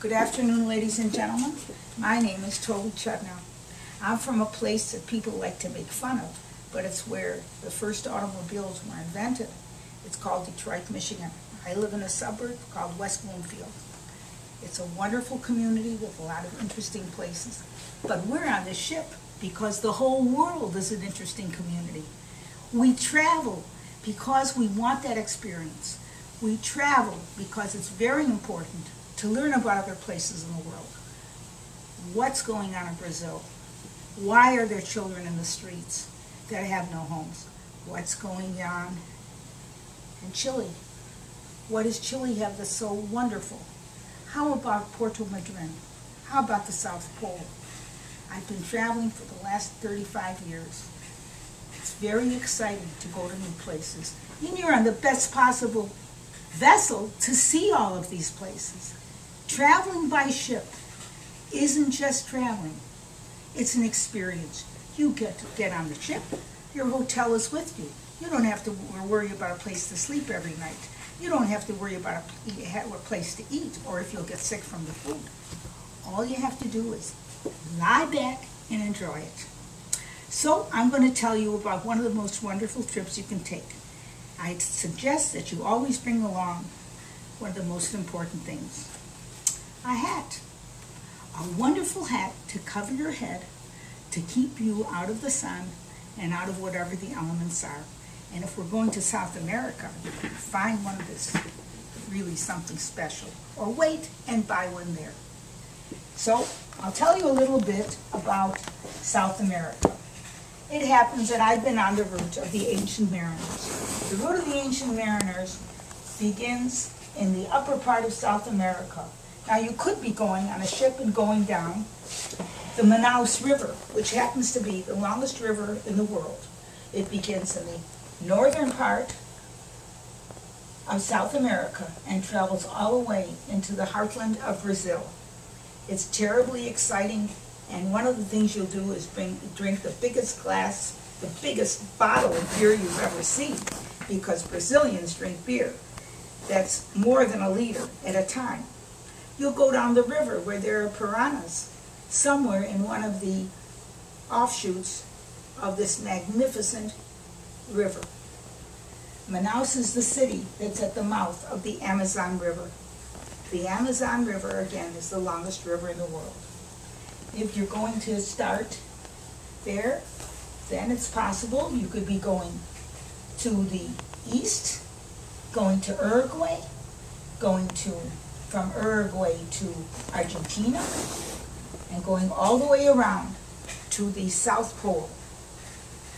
Good afternoon, ladies and gentlemen. My name is Toby Chudnow. I'm from a place that people like to make fun of, but it's where the first automobiles were invented. It's called Detroit, Michigan. I live in a suburb called West Bloomfield. It's a wonderful community with a lot of interesting places. But we're on this ship because the whole world is an interesting community. We travel because we want that experience. We travel because it's very important to learn about other places in the world. What's going on in Brazil? Why are there children in the streets that have no homes? What's going on in Chile? What does Chile have that's so wonderful? How about Puerto Madryn? How about the South Pole? I've been traveling for the last 35 years. It's very exciting to go to new places. And you're on the best possible vessel to see all of these places. Traveling by ship isn't just traveling. It's an experience. You get to get on the ship. Your hotel is with you. You don't have to worry about a place to sleep every night. You don't have to worry about a place to eat or if you'll get sick from the food. All you have to do is lie back and enjoy it. So I'm going to tell you about one of the most wonderful trips you can take. I suggest that you always bring along one of the most important things. A hat. A wonderful hat to cover your head, to keep you out of the sun and out of whatever the elements are. And if we're going to South America, find one that's really something special. Or wait and buy one there. So I'll tell you a little bit about South America. It happens that I've been on the route of the Ancient Mariners. The route of the Ancient Mariners begins in the upper part of South America. Now you could be going on a ship and going down the Manaus River, which happens to be the longest river in the world. It begins in the northern part of South America and travels all the way into the heartland of Brazil. It's terribly exciting, and one of the things you'll do is drink the biggest glass, the biggest bottle of beer you've ever seen, because Brazilians drink beer that's more than a liter at a time. You'll go down the river where there are piranhas, somewhere in one of the offshoots of this magnificent river. Manaus is the city that's at the mouth of the Amazon River. The Amazon River, again, is the longest river in the world. If you're going to start there, then it's possible you could be going to the east, going to Uruguay, going from Uruguay to Argentina, and going all the way around to the South Pole.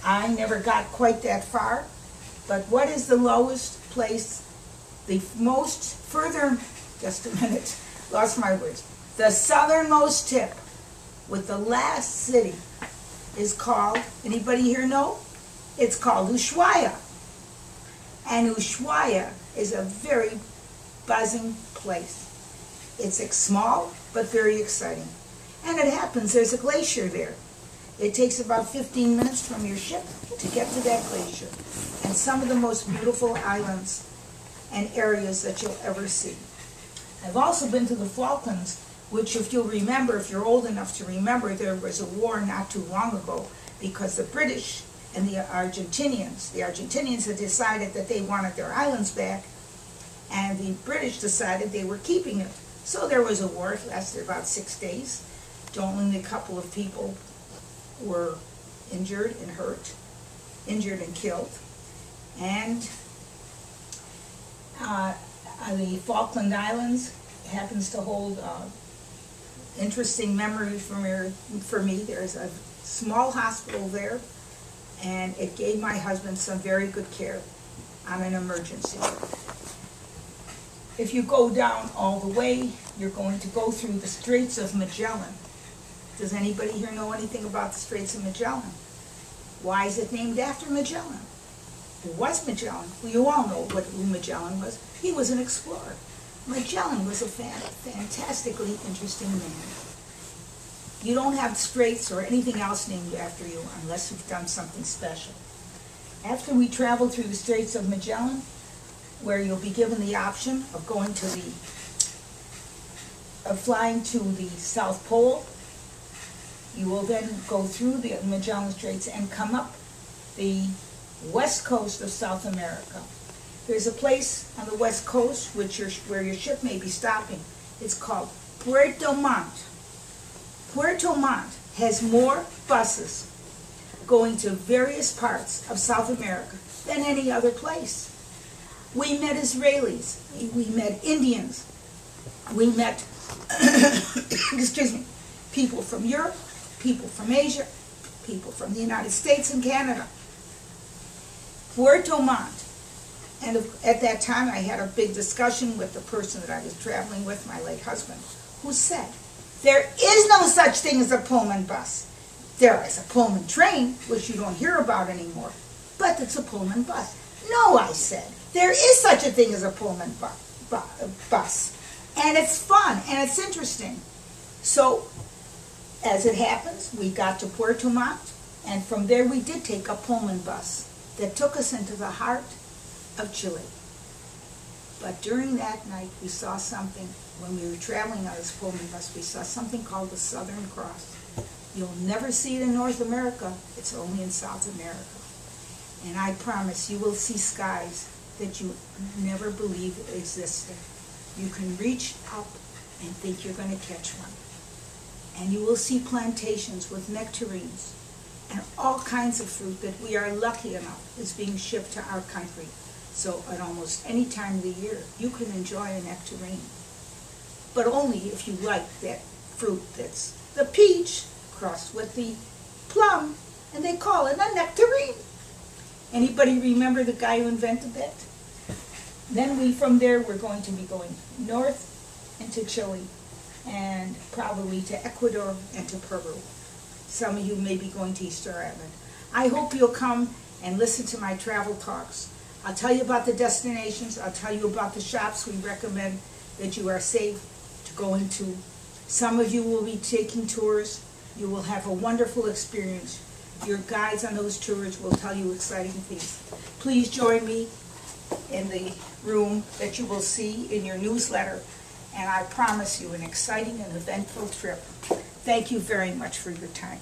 I never got quite that far, but what is the lowest place, the most further, just a minute, lost my words, the southernmost tip with the last city is called, anybody here know? It's called Ushuaia. And Ushuaia is a very buzzing place. It's small, but very exciting. And it happens, there's a glacier there. It takes about 15 minutes from your ship to get to that glacier. And some of the most beautiful islands and areas that you'll ever see. I've also been to the Falklands, which if you'll remember, if you're old enough to remember, there was a war not too long ago because the British and the Argentinians had decided that they wanted their islands back, and the British decided they were keeping it. So there was a war. It lasted about 6 days. Only a couple of people were injured and hurt, injured and killed. And the Falkland Islands happens to hold interesting memory for me. There's a small hospital there, and it gave my husband some very good care on an emergency. If you go down all the way, you're going to go through the Straits of Magellan. Does anybody here know anything about the Straits of Magellan? Why is it named after Magellan? Who was Magellan? Well, you all know who Magellan was. He was an explorer. Magellan was a fantastically interesting man. You don't have straits or anything else named after you unless you've done something special. After we travel through the Straits of Magellan, where you'll be given the option of going to the flying to the South Pole. You will then go through the Magellan Straits and come up the west coast of South America. There's a place on the west coast where your ship may be stopping. It's called Puerto Montt. Puerto Montt has more buses going to various parts of South America than any other place. We met Israelis, we met Indians, we met, excuse me, people from Europe, people from Asia, people from the United States and Canada. Puerto Montt. And at that time I had a big discussion with the person that I was traveling with, my late husband, who said, there is no such thing as a Pullman bus. There is a Pullman train, which you don't hear about anymore, but it's a Pullman bus. No, I said, there is such a thing as a Pullman bus. And it's fun, and it's interesting. So, as it happens, we got to Puerto Montt, and from there we did take a Pullman bus that took us into the heart of Chile. But during that night, we saw something. When we were traveling on this Pullman bus, we saw something called the Southern Cross. You'll never see it in North America. It's only in South America. And I promise you will see skies that you never believed existed. You can reach up and think you're going to catch one. And you will see plantations with nectarines and all kinds of fruit that we are lucky enough is being shipped to our country. So at almost any time of the year, you can enjoy a nectarine. But only if you like that fruit that's the peach crossed with the plum, and they call it a nectarine. Anybody remember the guy who invented that? Then from there, we're going to be going north into Chile, and probably to Ecuador and to Peru. Some of you may be going to Easter Island. I hope you'll come and listen to my travel talks. I'll tell you about the destinations. I'll tell you about the shops we recommend that you are safe to go into. Some of you will be taking tours. You will have a wonderful experience. Your guides on those tours will tell you exciting things. Please join me in the room that you will see in your newsletter, and I promise you an exciting and eventful trip. Thank you very much for your time.